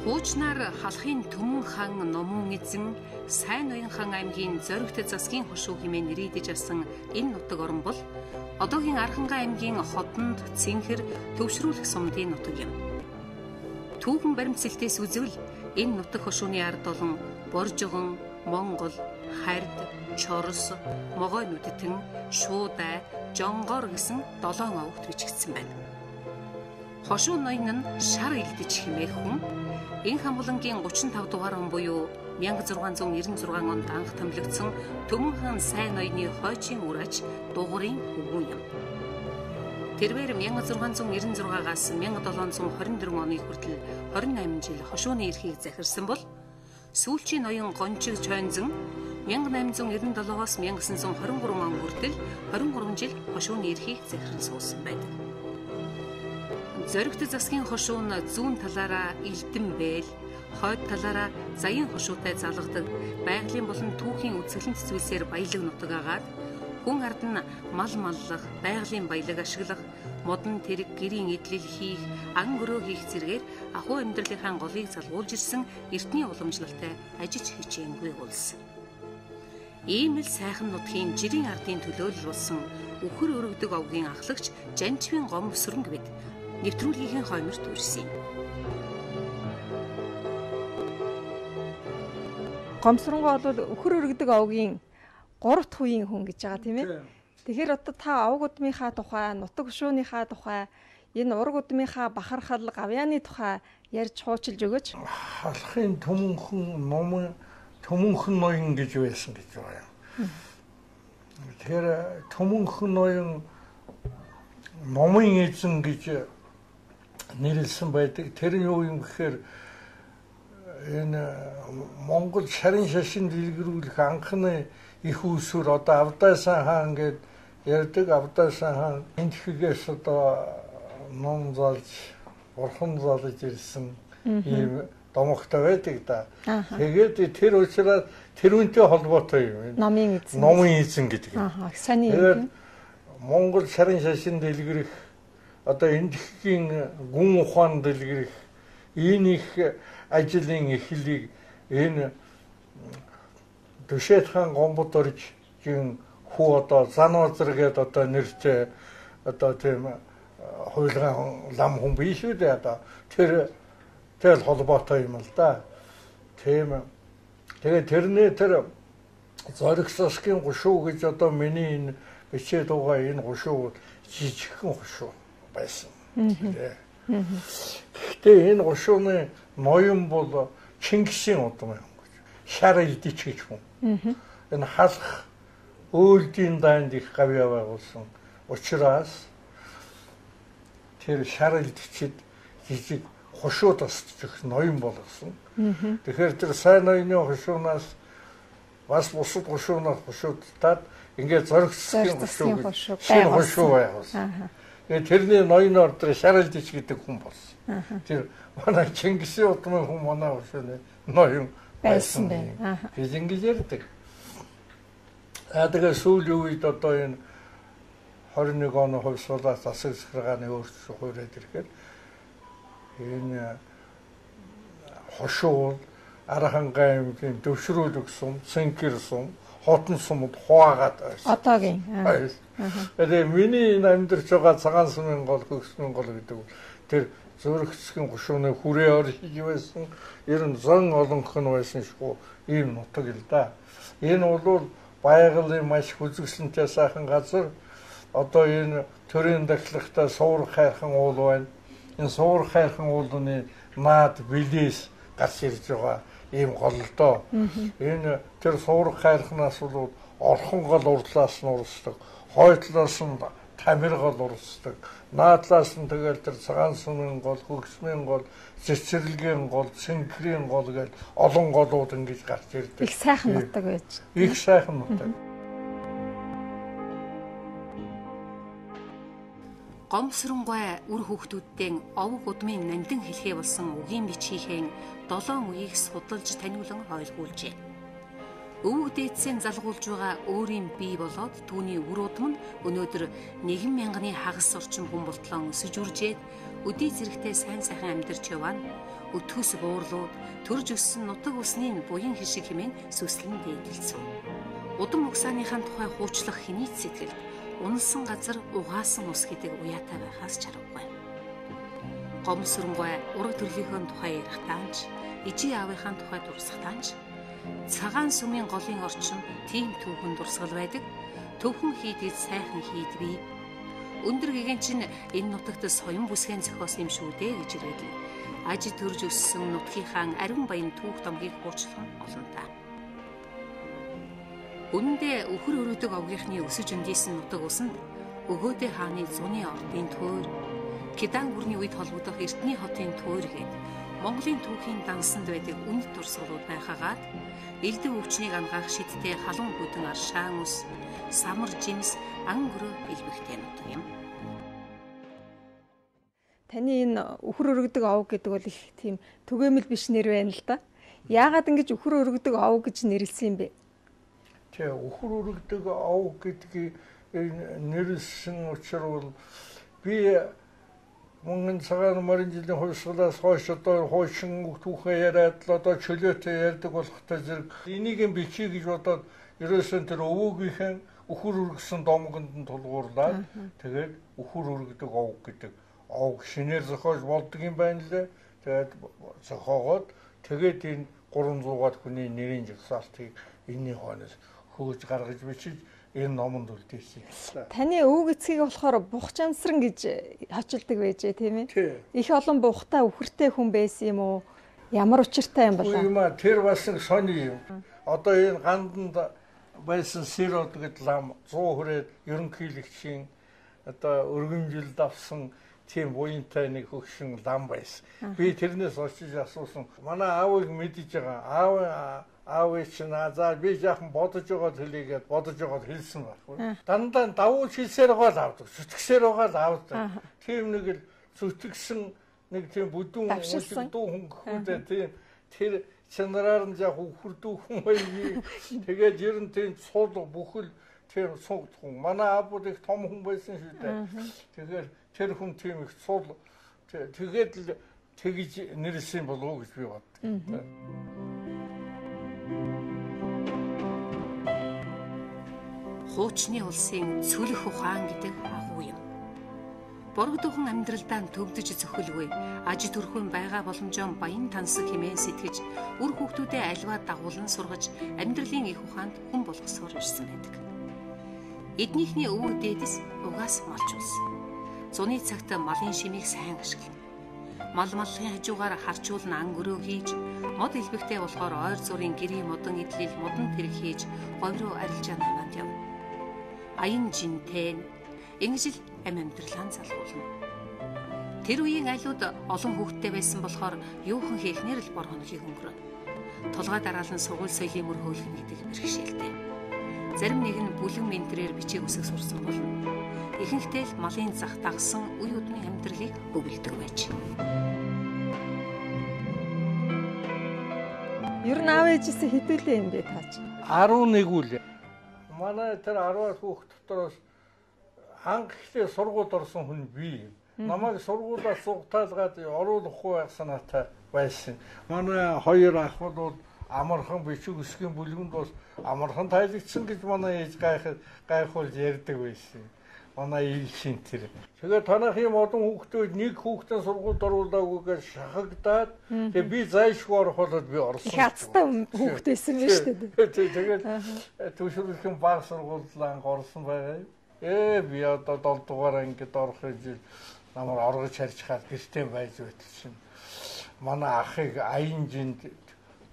Хуучнаар халахын Төмөн хаан Номон эзэн Сайн Ноён хаан аймгийн Зоригт засгийн хошуу хэмээн нэрийдэж асан энэ нутаг орн бол одоогийн Архангай аймгийн Хотонд Цэнхэр төвшрүүлэх сумдын нутаг юм. Түүхэн баримтсэлтээс үзвэл энэ нутаг хошууны ард олон Боржгон, Монгол, Хард, Чорос, Могой нүдтэн, Шуудай, Жонгор гэсэн 7 овогт бичигдсэн байна. Хошуу ноён нь шар илдэж хэмээх хүн энэ хамбалангийн 35 дугаар он буюу 1696 онд анх томилогдсон Төмөн хаан Сайн ноёны хойчийн урааж дугуурын хөвгүн юм. Тэрээр 1696-аас 1724 оны хүртэл 28 жил хошууны эрхийг захирсан бол сүүлчийн ноён Гончиг Чойнзон 1897-аас 1923 он хүртэл 23 жил хошууны эрхийг захиран суусан байдаг. Зоригт засгийн хошуу нь зүүн талаараа Элдэн Бэл, хойд талаараа Заян хошуутай залгадаг байгалийн болон түүхийн үзэсгэлэнт зүйлсээр баялаг нутаг агаад хүн ард нь мал маллах, байгалийн баялаг ашиглах, модон тэрэг гэрийн эдлэл хийх, ан гөрөө хийх зэргээр ахуй амьдралынхаа голыг залгуулж ирсэн эртний уламжлалтай ажиж хичээнгүй улс. Ийм л сайхан нутгийн жирийн ардын төлөөлөл болсон үхэр өргөдөг овгийн ахлагч Жанчвын гом сүрэнг бид нэвтрүүлгийн хойморт үрсэн. Гомсронгоо бол үхэр өргөдөг овгийн 3 дахь үеийн хүн гэж байгаа тийм ээ. Тэгэхээр одоо та овг удмынхаа тухай, нутаг хошууныхаа тухай, энэ ураг удмынхаа бахархал, гавьяаны тухай ярьж хуучилж өгөөч. Халахын Төмөнхөн ноён гэж байсан гэж байгаа юм. Тэгэхээр Төмөнхөн ноён Номын эзэн гэж нэрлсэн байдаг. Тэр нь юу юм гэхээр энэ Монгол шарын шашин дэлгэрүүлэх анхны их усүр одоо Авдайсан хаан гэд ярьдаг. Авдайсан хаан энтхгээс одоо ном залж, бурхан залж ирсэн ийм домогтой байдаг да. Тэгээд тэр учраас тэрүүнтэй холбоотой юм. Номын эзэн гэдэг юм. Саний юм. Монгол шарын шашин дэлгэрэх одоо энтхийн гүн ухаан дэлгэрэх энэ их ажлын эхлэлийг энэ Төшөөд хаан Гомбод оржгийн хүү одоо Занвазар гэдэг одоо нэртэй одоо тийм хуйлгаан лам хүн биш үү дээ одоо тэр холбоотой юм л да. Тийм. Тэгээд тэрний тэр Зоригт засгийн хошуу гэж одоо миний энэ бичээд байгаа энэ хошуу жижигхэн хошуу байсан. Гэхдээ энэ хошууны ноён бол Чингисийн удам юм гэж. Шар илдэж гэж хүн. Энэ халах өөлдийн дайнд их гавьяа байгуулсан учраас тэр шар илдэчид жижиг хошуу тасчих ноён болгосон. Тэгэхээр тэр Сайн ноёны хошуунаас бас бусад хошуунаас хошуудтаад ингээд Зоригт засгийн хошуу шинэ хошуу байгуулсан. Тэрний ноёноор тэр шар илдэж гэдэг хүн болсон. Тэр манай Чингисийн удмын хүн манай хошууны ноён байсан байна. Гэж ингэж ярьдаг. Тэгээ сүүлийн үед одоо энэ 21 оны хувьсгалаас засаг захиргааны өөрчлөлт хуурайд ирэхэд энэ хошуу Архангай аймгийн төвшрүүлэх сум, Цэнхэр сум, Хотон сумд хуваагаад байсан. Одоогийн. Тэгээ миний энэ амьдарч байгаа Цагаан сумын гол, Хөгсмийн гол гэдэг тэр Зоригт засгийн хошууны хүрээ оршиж байсан. Ер нь зан олонх нь байсан шүү. Ийм нутаг л да. Энэ бол байгалийн маш хүзэгсэнтэй сайхан газар. Одоо энэ төрийн дахлагтай Суурах хайрхан уул байна. Энэ Суурах хайрхан уулны наад Билээс гарч ирж байгаа ийм голлоо. Энэ тэр Суурах хайрханаас бол Орхон гол урлаас нь урсдаг, хойтлоос нь Тамир гол урсдаг, наадлаас нь тэгэл тэр Цагаан сумын гол, Хөгсмийн гол, Цэцэрлэгийн гол, Цэнхрийн гол гэж олон голууд ингэж гарч ирдэг. Их сайхан нутаг байж. Их сайхан нутаг. Гомсронгой үр хүүхдүүдтэй овг удмын нандин хэлхээ болсон үгийн бичгийн 7 үгийг судалж таниулан ойлгуулжээ. Өвөг дээдсийн залгуулж байгаа өөрийн бий болоод түүний үр удам нь өнөөдөр 1000-ны хагас орчим хүн болтлон өсөж үржээд өдий зэрэгтэй сайн сайхан амьдарч яваа нь өтгөс буурлууд, төрж өссөн нутаг усны буян хишиг хэмээн сүслэн дээдэлцв. Удам угсааныхаа тухай хуучлах хинийц сэтгэлд унсан газар угаасан ус гэдэг уяатай байхаас чаргагүй. Гомсөрөнгөө ураг төрлийнхөө тухай ярихтаанч, ижи аавынхаа тухай дурсахтаанч, цагаан сүмийн голын орчин тийм түүхэн дурсгал байдаг. Төвхөн хийдгийд сайхан хийдвээ. Өндөр гэгэн чинь энэ нутагт соён бүсгэн зохиосон юм шүү дээ гэж ирээд аж төрж өссөн нутгийнхаа ариун баян түүх домгийг хуучлах олонтаа. Үндэ өхөр өрөөдөг овгийнхны өсөж өндийсэн нутаг усанд өгөөдөө хааны зуны ордын тойр, Кидан бүрний үед холбогдох Эрдэнэ хотын тойр гээд Монголын түүхийн дансанд байдаг үнд дурсгалууд байхагаад элдв өвчнийг ангаах шидтэй халуун хөдөн аршаан ус, самар жимс, ангөрөө илбэгтэй нутаг юм. Таны энэ өхөр өргөдөг овг гэдэг бол их тийм түгээмэл биш нэр байна л да. Яагаад ингэж өхөр өргөдөг овг гэж нэрлсэн юм бэ? Тэгээ өхөр өргөдөг овг гэдгийг нэрлсэн учир бол би мөнгөн цагаан морин жилийн хувьсгалаас хойш одоо хойшин түүхэн яриад л одоо чөлөөтэй ярьдаг болохтой зэрэг энийг бичиж гэж бодоод ерөөсөн тэр өвөөгийнхэн өхөр өргөсөн домгонд нь тулгуурлаад тэгээд өхөр өргөдөг овг гэдэг овг шинээр зохиож болдог юм байна лээ. Тэгээд зохиогоод тэгээд энэ 300-аад хүний нэрийн жагсаалтыг энэний хойноос хөөж гаргаж бичиж энэ номонд үлдээсэн. Таны өвөг эцгийг болохоор Бухчамсран гэж хочилдог байжээ тийм ээ? Их олон бухтай өхөртэй хүн байсан юм уу? Ямар учиртай юм бол? Тэр бас нэг сони юм. Одоо энэ ганданд байсан Сэрод гэдэг лам 100 хүрээд ерөнхийлөгчийн одоо өргөмжилд авсан тийм буянтай нэг хөгшин лам байсан. Би тэрнээс очиж асуусан. Манай аавыг мэдэж байгаа. Аав чинь за би яахан бодож байгаад хэлийгээд бодож байгаад хэлсэн байхгүй. Дандаа давуу хэлсээр байгаа л авдаг. Зүтгэсээр байгаа л авдаг. Тийм нэг л зүтгэсэн нэг тийм бүдүүн дүү хүн гэхүүдээ тийм тэр чанараар нь яг хурдүү хүн байв. Тэгээд ер нь тийм цул бүхэл тийм цуг хүн. Манай аав их том хүн байсан шүү дээ. Тэгэхээр тэр хүн тийм их цул тэгээд л тэгж нэрлсэн болов уу гэж би боддог. Хуучны улсын цөлөх ухаан гэдэг агуу юм. Борогдуухан амьдралдаа төвдөж зөхөлгүй, аж төрхөн байгаа боломжоо баян тансаг хэмээн сэтгэж, үр хүүхдүүдээ альва дагуулan сургаж, амьдралын их ухаанд хүн болгосоор ирсэн байдаг. Эднийхний өвөг дээдэс угаас малч ус. Зуны цагт малын шимийг сайн ашиглана. Мал маллахын хажуугаар харчуулна ангөрөө хийж, мод илбэгтэй болохоор ойр зургийн гэрийн модон идэлэл модон тэрэг хийж, говь руу арилжаа намаанд яв. Аян жинтэй ингэж л амьдралаа залгуулна. Тэр үеийн айлууд олон хүүхдтэй байсан болохоор юухан хийхнэр л бор хоногийг өнгөрөв. Толгой дараалан сургууль соёлын мөр хөөлгөн гэдэг бэрхшээлтэй. Зарим нэг нь бүлэм ментрээр бичиг үсэг сурсан болно. Ихэнхдээ л малын зах дагсан үе удмын амьдралыг өвлөдөг байж. Ер нь аав ээжээсээ хэдүүлээ юм бэ таач? 11 үл. Манай тэр 10 хүүхд дотроос анх ихтэй сургуульд орсон хүн би. Намайг сургуулиас сугтаалгаад оруулахгүй байх санаатай байсан. Манай хоёр ах бол амархан бичиг үсгийн бүлгэнд бас амархан тайлгдсан гэж манай ээж гайхуулж ярьдаг байсан. Манай ээлжийн тэр. Тэгээд танах юм олон хүүхдүүд нэг хүүхдэн сургуульд оруулаагүйгээр шахагдаад тэгээд би зайшгүй орох болоод би орсон. Хацтай хүүхд байсан биз дээ. Тэгээд төвшөөрөлхийн баг сургуульд анх орсон байгаа. Би одоо 7 дугаар ангид орох гэж намайг оргож харж хаад гэртээ байж байтсан. Манай ахыг Аянжинд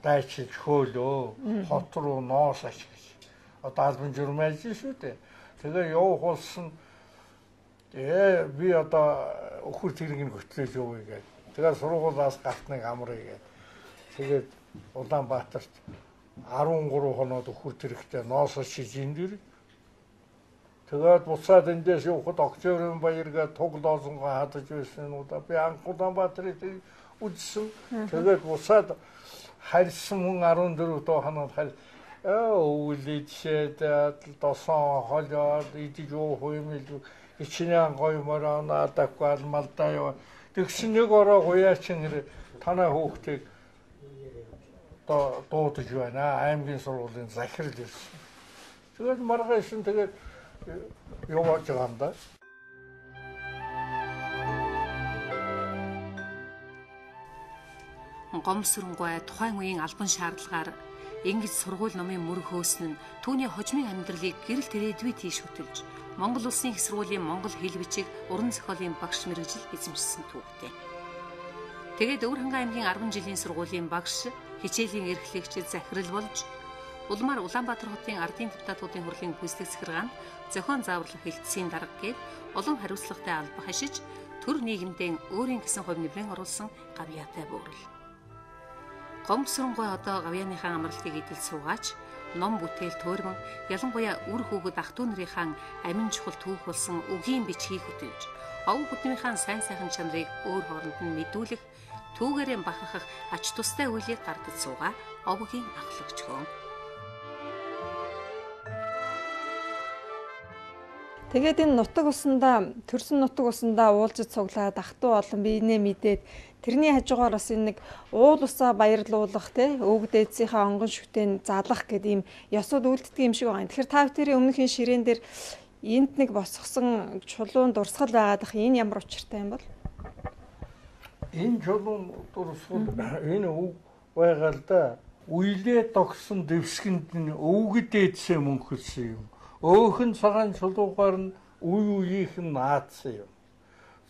дайчилж хөөлөө. Хот руу ноос ашиг. Одоо албан журмын ажил шүү дээ. Тэгээ явах болсон. Би одоо өхөр тэргийг хөтлөж явъя гэдэг. Тэгээ сургуулиас галтныг амрая гэдэг. Тэгээд Улаанбаатарт 13 хоноод өхөр тэрэгтэй ноосоо шиж эндэр. Тэгээд буцаад эндээс явхад Октябрийн баяргаа туг лоозонгоо хадаж байсан удаа би анх Улаанбаатарыг үзсэн. Тэгээд буцаад харьсан хүн 14 доо хоноод өвлөдшээд досон холоод идэж уух юм л ичнээн гоё мороо надаггүй алмалдаа юу. Тэгсэн нэг ороо гуяачин танай хүүхдийг дуудаж байна. Аймгийн сургуулийн захирал ирсэн. Тэгээд маргааш нь тэгээд явж байгаа юм да. Гомсронгой тухайн үеийн албан шаардлагаар ингэж сургууль номын мөр хөөсөн нь түүний хожмын амьдралыг гэрэл тэрээдүй тийш хөтөлж Монгол Улсын их сургуулийн монгол хэл бичиг уран зохиолын багш мэргэжил эзэмшсэн түүхтэй. Тэгээд Өвөрхангай аймгийн 10 жилийн сургуулийн багш хичээлийн эрхлэгч захирал болж улмаар Улаанбаатар хотын ардын депутатуудын хурлын гүйцэтгэх захиргаанд зохион зааварлах хэлтсийн дарга гээд олон хариуцлагатай алба хашиж төр нийгэмдээ өөрийн гэсэн хувь нэмрэн оруулсан гавьяатай буурал. Гомсронгой одоо гавьяаныхаа амралтыг идэл суугаач ном бүтээл туурман ялангуяа үр хүүхэд ах トゥ нарынхаа амин чухал түүх болсон үгийн бичгийг хөтөлж овг бүдмийнхаа сайн сайхан чанарыг өөр хооронд нь мэдүүлэх түүгээрээ бахархах ач тустай үйлийг гардаж суугаа овгийн ахлагч хөөн. Тэгээд энэ нутаг усандаа төрсөн нутаг усандаа уулзаж цуглаад ах トゥ олон биенээ мэдээд тэрний хажуугаар бас энэ нэг уул усаа баярлуулах өвөг дээдсийнхээ онгон шүтэн залах гэдэг ийм ёсууд үлддэг юм шиг байгаа. Тэгэхээр та бүхэн өмнөхийн ширээн дээр энд нэг босгосон чулуун дурсгал байгаадах энэ ямар учиртай юм бол? Энэ чулуун дурсгал энэ өв байгаа л да. Уйлээ тогсон дэвсгэнд нь өвгөд дээдсээ мөнхөлсөн юм. Өөхөн цагаан чулуугаар нь үеийнхэн наацсан юм.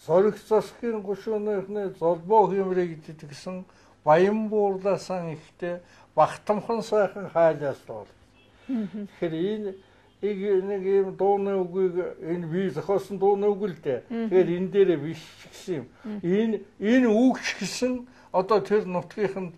Зориг засгийн гушууныхны золбоо хэмрээ гэдгсэн баян буурласан ихтэй багтамхан сайхан хайлаас бол. Тэгэхээр нэг юм дууны үгийг энэ би зохиосон дууны үг л дээ. Тэгэхээр энэ дээрээ биш гэсэн юм. Энэ үг гэсэн одоо тэр нутгийнханд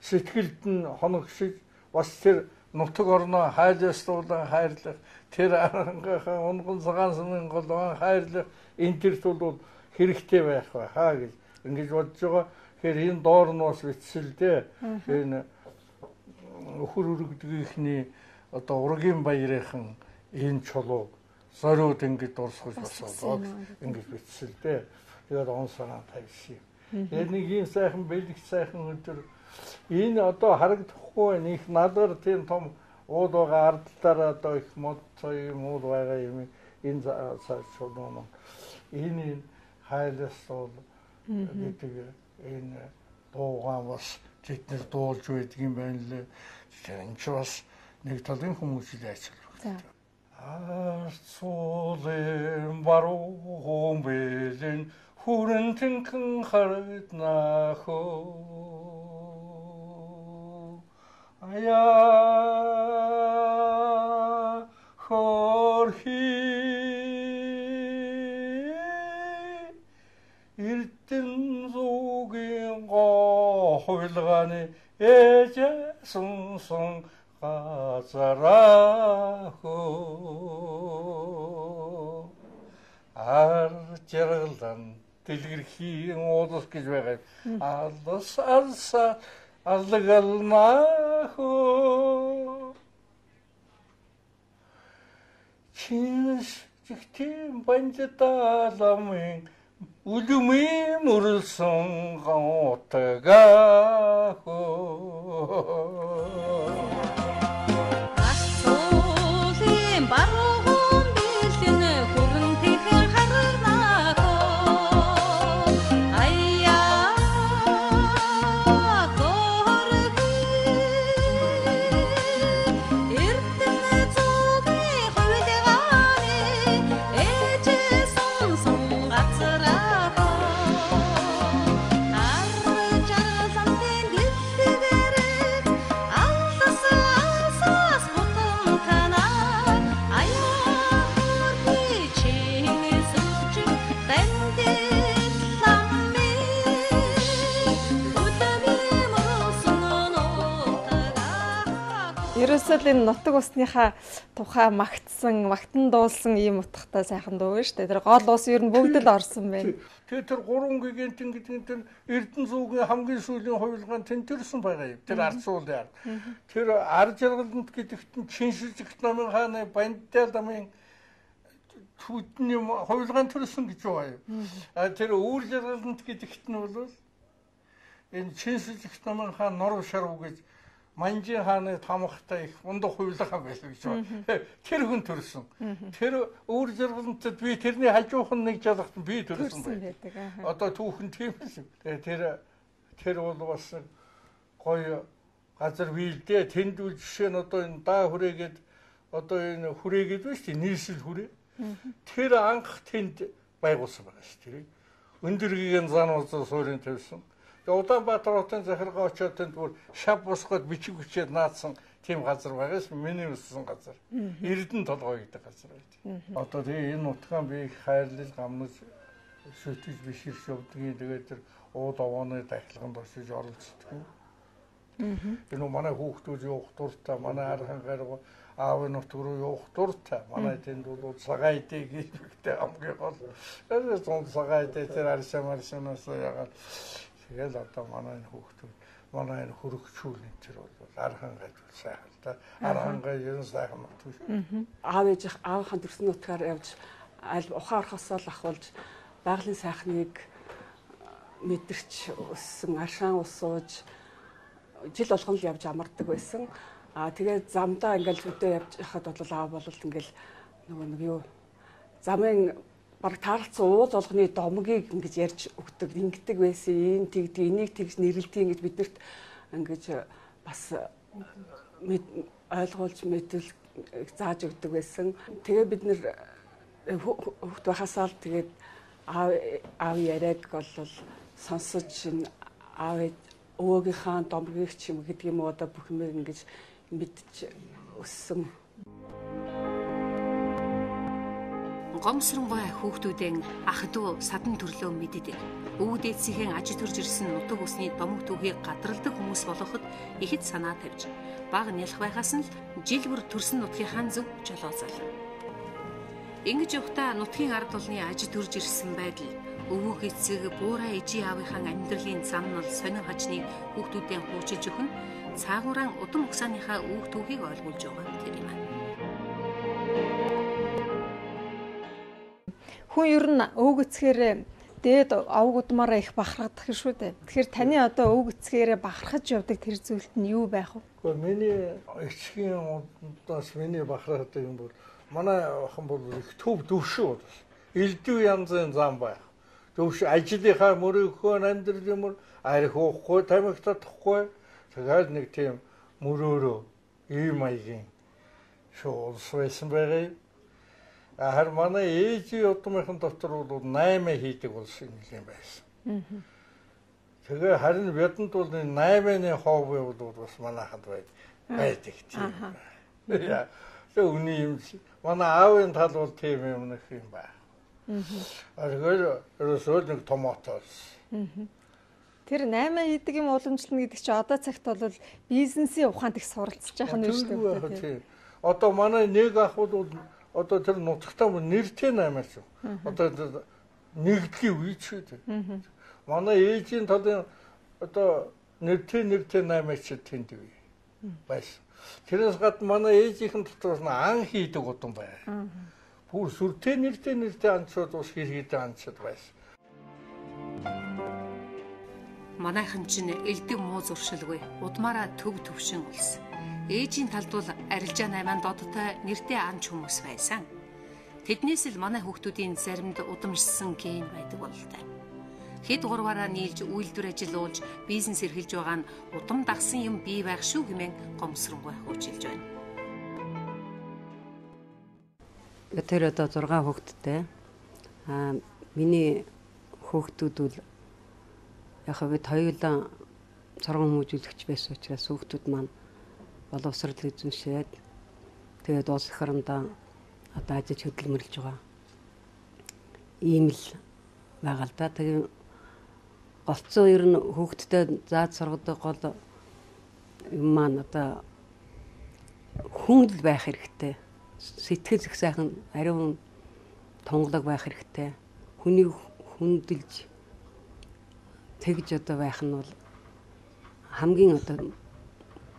сэтгэлд нь хоногшиж бас тэр нутаг орноо хайлаастуулан хайрлах тэр арангахаа унган цагаан сумын голгон хайрлах энэ төрт бол хэрэгтэй байх байхаа гэж ингэж бодож байгаа. Тэгэхээр энэ доор нь бас бичсэлдээ энэ өхөр өргөдгийнхний одоо ургийн баярынхан энэ чулууг зориуд ингэж дурсгаж босоод ингэж бичсэлдээ. Тэгээд он санаа тавьсан юм. Нэг ийм сайхан бэлэгч сайхан өдөр энэ одоо харагдахгүй нэг надад тийм том уул байгаа ардлаараа одоо их мод цай мууд байгаа юм энэ цааш чулуун энэ хайлаас бол гэдэг энэ дуугаан бас тэднэр дуулж байдаг юм байна лээ. Тэгэхээр энэ ч бас нэг талын хүмүүсийг ажиллах. Арцуулын баруун бэлэн хүрэн тэнхэн харагднахөө ая хорхи эрдэн зүгийн гойлгааны ээжэ сунsun газарахөө арчралдан дэлгэрхийн уулс гэж байгаа. Алс алса алгалмахөө чинсчтийн банжталамын үлүмийн мөрсөн гоотгахөө асуулын баруун бэлэн хүрэн тэхэн харнахөө ая горхи эрдэнэ зүгийн хуйлгааны ээжэ сонсон газарахөө арчаалантын дэлгэрэг аллас алсаас бутан танаа аяа хорхи чингэсч бэндэл ламми үлэми мөрсөн нутагаа. Ерөөсөө энэ нутаг усныхаа тухай магтан дуулсан ийм утгатай сайхан дуу шүү дээ. Тэр гол ус ер нь бүгд л орсон байна. Тэгээд тэр 3 гигантын гэдэг нь Эрдэнэ зүгийн хамгийн сүүлийн хувилгаан тэнтерсэн байгаа юм. Тэр арцуулын ард. Тэр ар жаргалд гэдэгт нь Чиншижигт намын хааны Бандал намын түүдний хувилгаан төрсөн гэж байгаа юм. А тэр үүр жаргалд гэдэгт нь бол энэ Чинсүжигт намын хаан Норов Шарв гэж Манжин хааны тамхтай их ундаг хувилгаан байсан гэж байна. Тэр хүн төрсөн. Тэр өөр зэргэлэнтэд би тэрний хажуухан нэг жалгахт би төрсөн байдаг. Одоо түүхэн тийм байсан. Тэр бол бас гоё газар бийлдэ. Тэнд үл жишээ нь одоо энэ даа хүрээгээд одоо энэ хүрээгээд байна шүү дээ. Нийслэл хүрээ. Тэр анх тэнд байгуулсан байгаа шүү дээ. Өндөргийн зан узар суурин тавьсан. Улаанбаатар хотын захиргаа очоод тэнд бүр шав босгоод бичиг хүчээд наадсан тийм газар байгаас миний өссөн газар. Эрдэнэ толгой гэдэг газар байдаг. Одоо тэгээ энэ утгаан би хайрлал гамнаж шүтэж биширч явдгийн тэгээд тэр ууд овооны дахилганд очиж оролцдог. Энэ манай хүүхдүүд явах дуртай, манай архан гарга аавын нутг руу явах дуртай. Манай тэнд бол цагаайдэ гэдэг хамгийн гол. Тэр цагаайдэ тэр аршамаршнаас ягаад тэгэл одоо манай энэ хүүхдүүд манай энэ хөрөгчүүл энэ бол архан гайд сайхан та архан гай ерөн сайхан нутг. Аав ээж аавынхаа төрсөн нутгаар явж аль ухаан орхосоо л ахуулж байгалийн сайхныг мэдэрч өссөн аршаан ус сууж жил болгон л явж амардаг байсан. Тэгээд замдаа ингээл өдөө явж хахад бол аав бол ингээл нөгөө нэг юу замын баг таалцсан уул болгоны домгийг ингэж ярьж өгдөг, ингэдэг байсан, энэ тэгдэг, энийг тэгж нэрлэдэг гэж биднэрт ингэж бас ойлгуулж мэдэл зааж өгдөг байсан. Тэгээ бид нэр хүүхд байхасаа л тэгээд аав яриаг бол сонсож аав өвөөгийнхаа домгийг ч юм гэдэг юм уу одоо бүх юм ингэж мэдж өссөн. Гомсронгой хүүхдүүдэн ах дүү садан төрлөө мэддэг. Өвөг дээдсийн аж төрж ирсэн нутаг усны домог түүхийг гадралдаг хүмүүс болоход ихэд санаа тавьж бага нялх байхаас нь жил бүр төрсөн нутгийнхаа зөв жолооцоолно. Ингэж явхдаа нутгийн ард олны аж төрж ирсэн байдал өвөг эцэг буураа ижи аавынхаа амьдралын зам нь сонин хажныг хүүхдүүдэн хуучилж өгөн цаагаараа удам угсааныхаа өвөг түүхийг ойлгуулж байгаа тэр юм. Хүн ер нь өвөг эцгээр дээд овг удмаараа их бахархдаг шүү дээ. Тэгэхээр таны одоо өвөг эцгээрээ бахархаж явдаг тэр зүйлт нь юу байх вэ? Гэхдээ миний эцгийн удаас миний бахархдаг юм бол манай охин бол их төв дөвшөө бол элдв янзын зам байх. Дөвш ажлынхаа мөрөөхөө амьдрал юмор арх уухгүй тамхитахгүй тэгээд нэг тийм мөрөөрөө ийм маягийн шоулс байсан байгаа. Харин манай ээжийн удмынхан дотор бол 8 хийдэг болсон юм байсан. Тэгээ харин бидэнд бол 8-ны ховь бол бас манайхад байдаг тийм. Яа. Тэг үний юм. Манай аавын тал бол тийм юм нэг юм байна. Тэгэхээр ерөөсөө нэг томатос. Тэр 8 хийдэг юм уламжлална гэдэг чи одоо цагт бол бизнесийн ухаанд их суралцж байгаа нь шүү дээ. Одоо манай нэг ах бол одоо тэр нутагтаа нэртэй 8 шүү. Одоо нэгдлийн үе ч үү. Манай ээжийн талын одоо нэртэй 8 ч тэнд үе байсан. Тэрээс гадна манай ээжийнхэн дотор ан хийдэг удам байна. Бүр сүртэй нэртэй анчууд ус хийгээд анчууд байсан. Манайхан чинь элдэг муу зуршилгүй удмаараа төв төвшин улс. Ээжийн талд бол арилжаа 8 додтой нэртэй анч хүмүүс байсан. Тэднээс л манай хүүхдүүдийн заримд удамшсан ген байдаг бололтой. Хэд гурваараа нийлж үйлдвэр ажиллуулж бизнес эрхэлж байгаа нь удам дагсан юм бий байх шүү хэмээн гомсронгой хөөжилж байна. Тэр одоо 6 хүүхэдтэй. Миний хүүхдүүд бол яг бид хоёулаа цоргон хүмүүжүүлэгч байсан учраас хүүхдүүд маань боловсрол эзэмшээд тэгээд улс орноо одоо ажиж хөдөлмөрлөж байгаа. Ийм л байгаа л да. Тэгээд голцоо ер нь хүүхдтэй зааж сургадаг гол юм маань одоо хүн л байх хэрэгтэй. Сэтгэл их сайхан ариун тунгалаг байх хэрэгтэй. Хүнийг хүндэлж тэгж одоо байх нь бол хамгийн одоо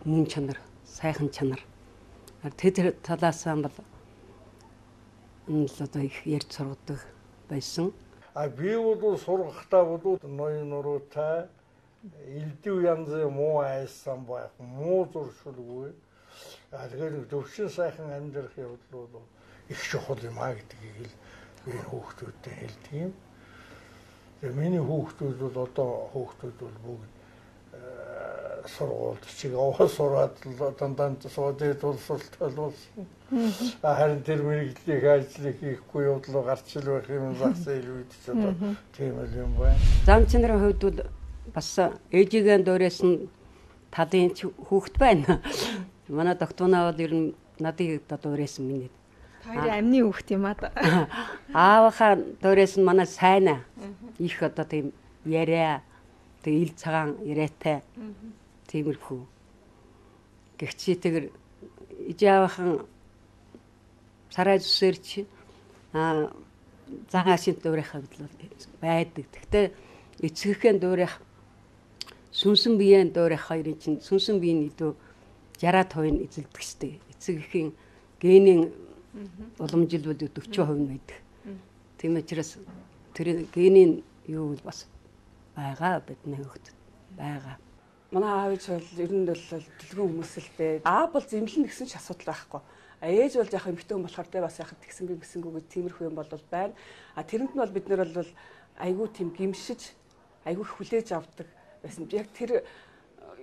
мөн чанар, сайхан чанар. Тэр талаас нь бол одоо их ярьж сургадаг байсан. Би бол сургахтаа бол ноён нуруутай Элдв янзын муу айсан байх, муу зуршилгүй. Тэгэхээр төвшин сайхан амьдрах явдал бол их чухал юм а гэдгийг л би хүүхдүүдэд хэлдэг юм. Тэгээ миний хүүхдүүд бол одоо хүүхдүүд бол бүгд сургуульд чиг аваа сураад дандаа суудад тулсалтай болсон. Харин тэр мэрэгжлийн ажлыг хийхгүй явдлаа гарч ил байх юм загсаа илүү идэж одоо тийм л юм байна. Замчин нарын хувьд бол бас ээжигээ дуурайс нь талын хүүхэд байна. Манай доктунаа бол ер нь надыг дуурайсан миний. Хоёрын амны хүүхэд юм аа. Аавынхаа дуурайс нь манай сайн их одоо тийм яриа тэг ил цагаан яриатай тиймэрхүү. Гэхдээ тэгэр ижаавхан сарай зүсэрч цагаашин дуурайхаа гэдэл байдаг. Гэхдээ эцэгхэн дуурайх сүнсэн биеийн дуурайх хоёрын чинь сүнсэн биеийн идүү 60% эзэлдэг штеп. Эцэгхийн генийн уламжил бол 40% байдаг. Тийм учраас тэр генийн юу бас байгаа бидний хөвгт байгаа. Манай аав ээж бол ер нь бол дэлгэн хүмүүс л дээ. Аав бол зэмлэн гэсэн ч асуудал байхгүй. Ээж бол яг эмэгтэй хүн болохоор дээ бас яг тэгсэнгүй гисэнгүү тиймэрхүү юм бол байна. Тэрэнд нь бол бид нэр бол айгүй тийм гимшиж айгүй хүлээж авдаг байсан. Яг тэр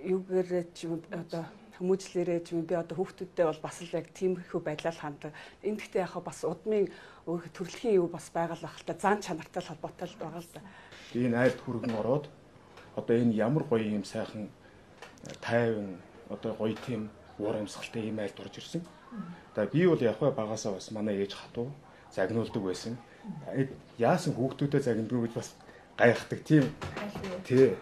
юугээр ч юм одоо хүмүүжлэрээ ч юм би одоо хүүхдүүдтэй бол бас л яг тиймэрхүү байдлаар хандаг. Энд гэхдээ яг бас удмын төрөлхийн юу бас байгаа л байх л та зан чанартай холбоотой л байгаа л да. Энэ айлд хүргэн ороод одоо энэ ямар гоё юм сайхан тайван одоо гоё тийм уур амьсгалтай ийм айлд орж ирсэн. Тэгээ би бол яг багасаа бас манай ээж хатуу загнуулдаг байсан. Яасан хүүхдүүдэд загнадаг гэж бас гайхдаг тийм. Тий.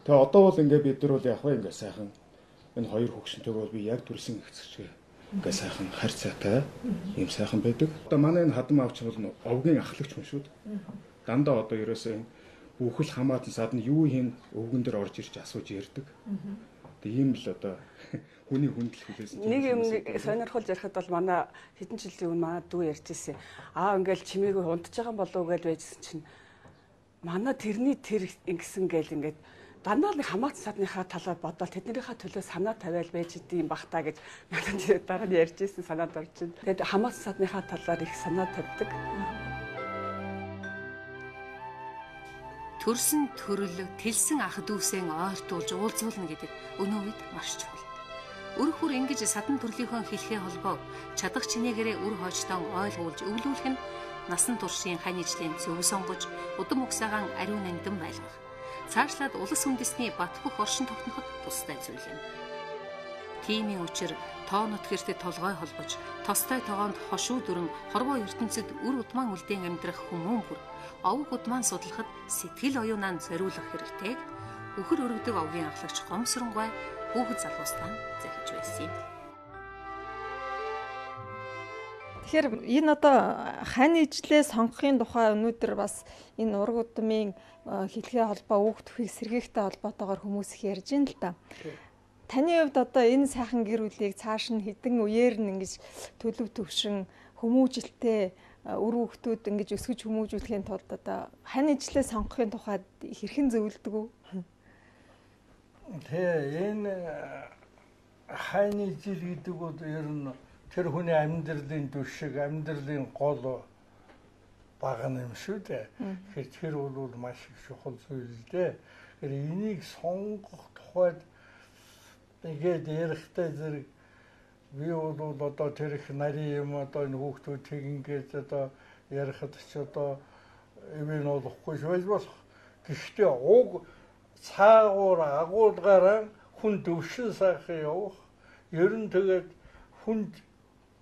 Тэгээ одоо бол ингээ бид нар бол яг ингээ сайхан энэ хоёр хөгшөнтэйг бол би яг төрсэн хэвчээ ингээ сайхан харь цаатай ийм сайхан байдаг. Одоо манай энэ хадам авч бол овгийн ахлагч хүн шүү дээ. Дандаа одоо ерөөсөө энэ бүхэл хамаатан садны юу хийн өвгөн дээр орж ирж асууж ярьдаг. Тэгээ ийм л одоо хүний хүндэл хүлээсэн. Нэг юм сонирхолж ярихад бол манай хэдэн жилийн өмнө манай дүү ярьж ирсэн. Ингээл чимээгүй унтж байгаа болов гэж байжсэн чинь манай тэрний тэр ингэсэн гээл ингээд дандаа нэг хамаатан садныхаа талаар бодоод тэднийхээ төлөө санаа тавиал байж идэм бах та гэж надад дараа нь ярьж ирсэн санаад орж ин. Тэгээд хамаатан садныхаа талаар их санаа тавьдаг. Төрсөн төрөл тэлсэн ах дүүсээ ойртуулж уулзуулна гэдэг өнөө үед маш чухал. Үр хүр ингэж садан төрлийнхөө хэлхээ холбоо чадах чинээгээрээ үр хойчтон ойлгуулж өвлүүлэх нь насан туршийн хань ижлийн зөв сонгож удам угсаагаан ариун нандин байлгах. Цаашлаад улс үндэстний бат бөх оршин тогтноход тустай зүйл юм. Тиймийн учир тоо нутгэрт толгой холбож, тостой тогоонд хошуу дүрэн хорвоо ертөнцид үр удман үлдээн амьдрах хүмүүн бүр овг удман судлахад сэтгэл оюунаа зориулах хэрэгтэйг өхөр өргөдөг овгийн ахлагч Гомсронгой хүүхэд залуустаа захиж байсан юм. Тэгэхээр энэ одоо хань ижлээ сонгохын тухай өнөөдөр бас энэ ураг удмын хэлхээ холбоо хүүхд төхийг сэргээхтэй холбоотойгоор хүмүүс их ярьж байна л да. Таны хувьд одоо энэ сайхан гэр бүлийг цааш нь хэдэн үеэр нь ингэж төлөв төвшин хүмүүжилтэй үр хүүхдүүд ингэж өсгөж хүмүүжүүлэхийн тулд одоо хань ижлээ сонгохын тухайд хэрхэн зөвлөдөг үү? Тэгээ энэ хань ижил гэдэг бол ер нь тэр хүний амьдралын түвшиг, амьдралын гол баг юм шүү дээ. Тэгэхээр тэр бол маш их чухал зүйл дээ. Тэгэхээр энийг сонгох тухайд ингээд ярихтай зэрэг би бол одоо тэр их нарийн юм одоо энэ хүүхдүүдийг ингээд одоо ярихад ч одоо эвэн болохгүй байж болох. Гэхдээ уг цаагуур агуулгаараа хүн төвшин сайхан явах. Ер нь тэгээд хүнд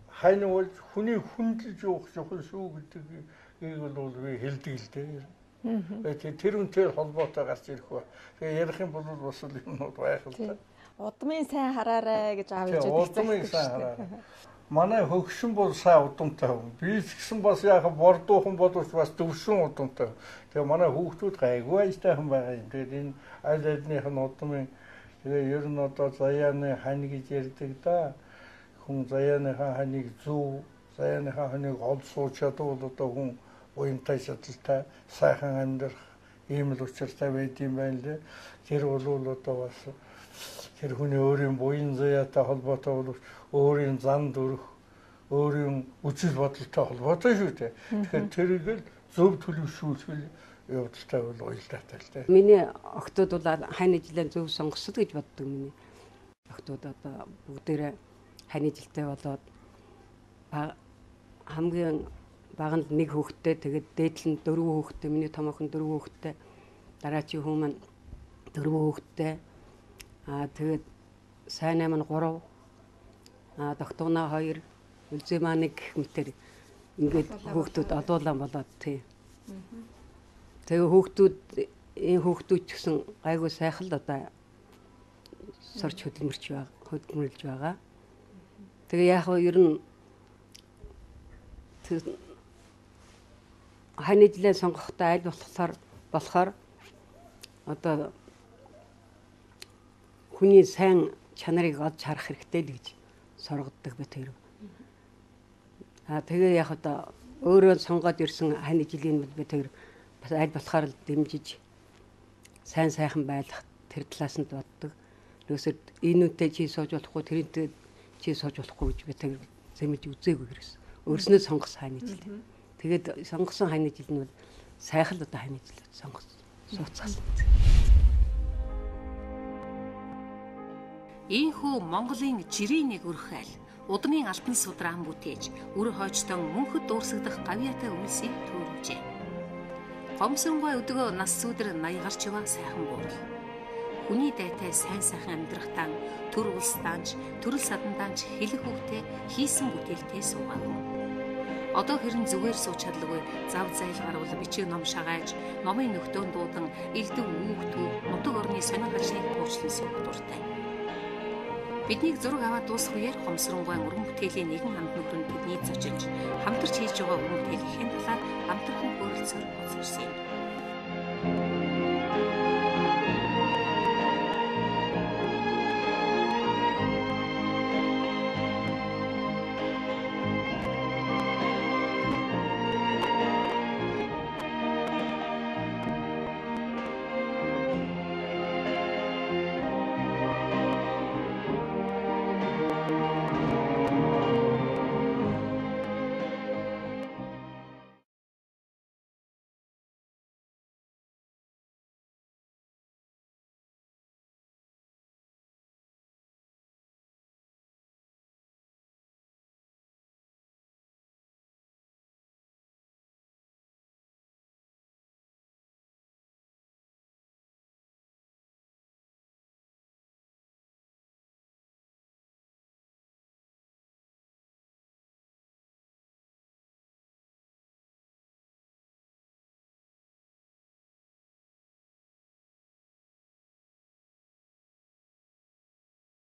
хань болж хүний хүндэлж явах чухал шүү гэдгийг бол би хэлдэг л дээ. Тэр үнтэй холбоотой гарч ирэх ба. Тэгээ ярих юм бол бас л юмнууд байх л та. Удмын сайн хараарай гэж аав ээж удмын сайн хараарай. Манай хөгшин бол сайн удамтай хүн. Би ч гэсэн бас яг бордуухан боловч бас төвшин удамтай. Тэгээ манай хүүхдүүд гайгүй айтай хүн байгаа юм. Тэгээд энэ аль альных нь удмын тэгээ ер нь одоо заяаны хань гэж ярьдаг да. Хүн заяаныхаа ханыг зөв, заяаныхаа ханыг олд сууж чадвал одоо хүн уянтай чадaltaй сайхан амьдрах ийм л учиртай байд юм байна лээ. Тэр бол одоо бас тэр хүний өөрийн буян заяатай холбоотой бол өөрийн зан дүрх, өөрийн үзэл бодолтой холбоотой шүү дээ. Тэгэхээр тэрийг л зөв төлөвшүүлэх явдалтай бол уялдаатай л дээ. Миний охтууд бол хань жилийн зөв сонгосон гэж боддог миний. Охтууд одоо бүгдээрээ хань жилтэй болоод хамгийн бага нь 1 хүүхэдтэй, тэгээд дээдл нь 4 хүүхэдтэй, миний том охин 4 хүүхэдтэй, дараачийн хүн маань 4 хүүхэдтэй. Тэгээд сайн 8 нь 3, догтуунаа 2, үлзээ маань 1 гэх мэтэр ингээд хүүхдүүд одуулан болоод тий. Тэгээ хүүхдүүд ч гэсэн гайгүй сайхан л одоо сорч хөдөлмөрлж байгаа. Тэгээ яг нь ер нь хань жилээ сонгохдоо аль болохоор одоо хүний сайн чанарыг олж харах хэрэгтэй л гэж соргоддог бит хоёр. Тэгээ яг одоо өөрөө сонгоод ирсэн хань жилийн бит хоёр бас аль болохоор л дэмжиж сайн сайхан байлгах тэр талаас нь боддог. Ерөөсөө энүүтэй чи сууж болохгүй, тэрнтэй чи сууж болохгүй гэж бит хоёр зэмж үзээгүй хэрэгсэн. Өөрснөө сонгосон хань жил. Тэгээд сонгосон хань жил нь бол сайхан л одоо хань жил сонгосон. Сууцгаасан. Ийхүү Монголын жирийн нэг өрхөөл удмын алтан судран бүтээж үр хойчтон мөнхөд дуурсагдах гавьяатай үлсийг төрүүлжээ. Гомсонгой өдгөө нас сүдэр 80 гарч яваа сайхан буурал. Хүний дайтай сайн сайхан амьдрахтаа төр улсдаанч, төрөл садандаанч хэлэх хөвгтэй хийсэн бүтээлтэй суугаагүй. Одоо хэрэн зүгээр сууч чадлагүй зав зайл гарвал бичиг ном шагааж, номын нөхдөөн дуудан элдв үүхтүү нутаг орны сонин хашийг пуучлан суух дуртай. Биднийг зураг аваад дуусах үеэр Гомсонгой уран бүтээлийн нэгэн хамт нөхрөнд тэдний зочилж хамтарч хийж байгаа уран бүтээлийн талаар хамтран хөрөлцөөр боцорсон юм.